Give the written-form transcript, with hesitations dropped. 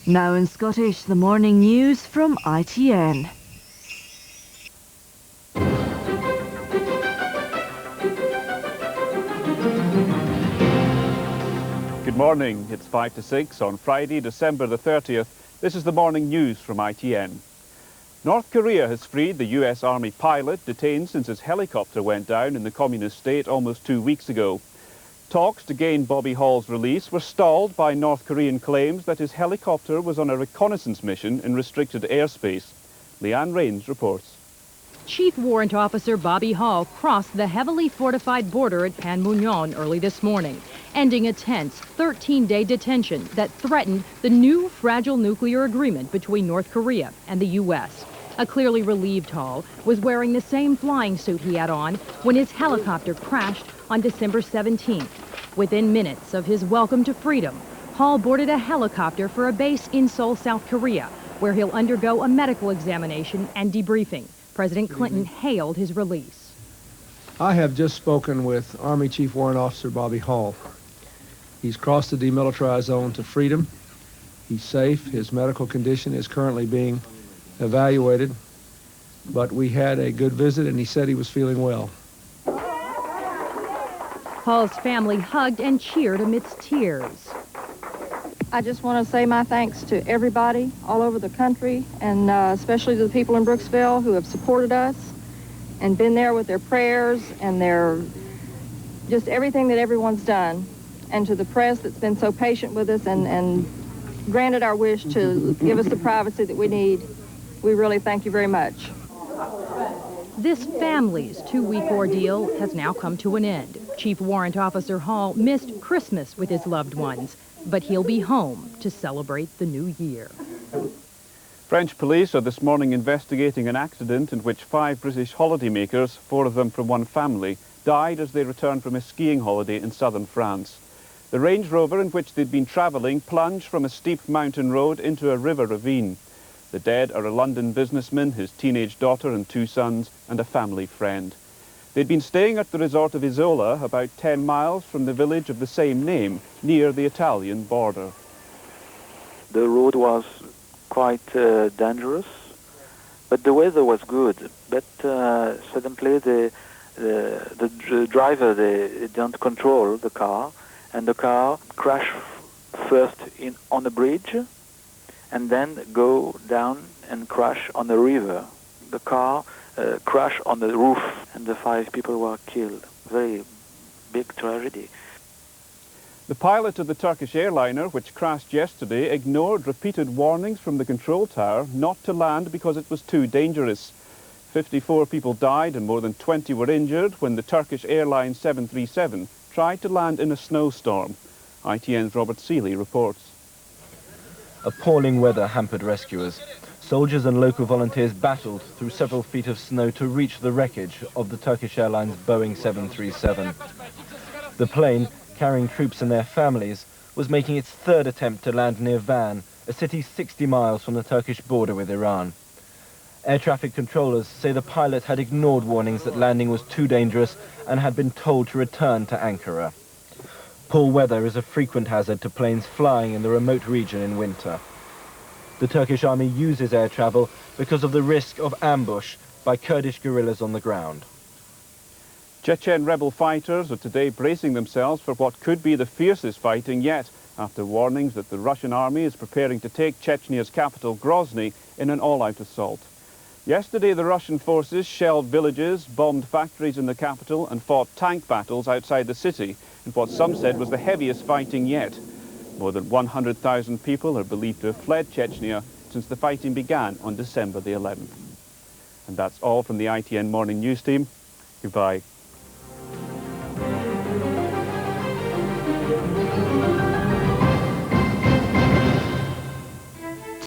Now in Scottish, the morning news from ITN. Good morning. It's 5 to 6 on Friday, December the 30th. This is the morning news from ITN. North Korea has freed the US Army pilot detained since his helicopter went down in the communist state almost 2 weeks ago. Talks to gain Bobby Hall's release were stalled by North Korean claims that his helicopter was on a reconnaissance mission in restricted airspace. Leanne Rains reports. Chief Warrant Officer Bobby Hall crossed the heavily fortified border at Panmunjom early this morning, ending a tense 13-day detention that threatened the new fragile nuclear agreement between North Korea and the U.S. A clearly relieved Hall was wearing the same flying suit he had on when his helicopter crashed on December 17th. Within minutes of his welcome to freedom, Hall boarded a helicopter for a base in Seoul, South Korea, where he'll undergo a medical examination and debriefing. President Clinton hailed his release. I have just spoken with Army Chief Warrant Officer Bobby Hall. He's crossed the demilitarized zone to freedom. He's safe. His medical condition is currently being evaluated. But we had a good visit, and he said he was feeling well. Hall's family hugged and cheered amidst tears. I just want to say my thanks to everybody all over the country, and especially to the people in Brooksville who have supported us and been there with their prayers and their just everything that everyone's done, and to the press that's been so patient with us and granted our wish to give us the privacy that we need. We really thank you very much. This family's 2-week ordeal has now come to an end. Chief Warrant Officer Hall missed Christmas with his loved ones, but he'll be home to celebrate the new year. French police are this morning investigating an accident in which 5 British holidaymakers, 4 of them from one family, died as they returned from a skiing holiday in southern France. The Range Rover in which they'd been travelling plunged from a steep mountain road into a river ravine. The dead are a London businessman, his teenage daughter and 2 sons, and a family friend. They'd been staying at the resort of Isola, about 10 miles from the village of the same name, near the Italian border. The road was quite dangerous, but the weather was good. But suddenly the driver, they don't control the car, and the car crashed first on the bridge, and then go down and crash on the river. The car crashed on the roof, and the 5 people were killed. Very big tragedy. The pilot of the Turkish airliner, which crashed yesterday, ignored repeated warnings from the control tower not to land because it was too dangerous. 54 people died and more than 20 were injured when the Turkish Airlines 737 tried to land in a snowstorm. ITN's Robert Seeley reports. Appalling weather hampered rescuers. Soldiers and local volunteers battled through several feet of snow to reach the wreckage of the Turkish Airlines Boeing 737. The plane, carrying troops and their families, was making its 3rd attempt to land near Van, a city 60 miles from the Turkish border with Iran. Air traffic controllers say the pilot had ignored warnings that landing was too dangerous and had been told to return to Ankara. Poor weather is a frequent hazard to planes flying in the remote region in winter. The Turkish army uses air travel because of the risk of ambush by Kurdish guerrillas on the ground. Chechen rebel fighters are today bracing themselves for what could be the fiercest fighting yet, after warnings that the Russian army is preparing to take Chechnya's capital Grozny in an all-out assault. Yesterday, the Russian forces shelled villages, bombed factories in the capital and fought tank battles outside the city in what some said was the heaviest fighting yet. More than 100,000 people are believed to have fled Chechnya since the fighting began on December the 11th. And that's all from the ITN Morning News team. Goodbye.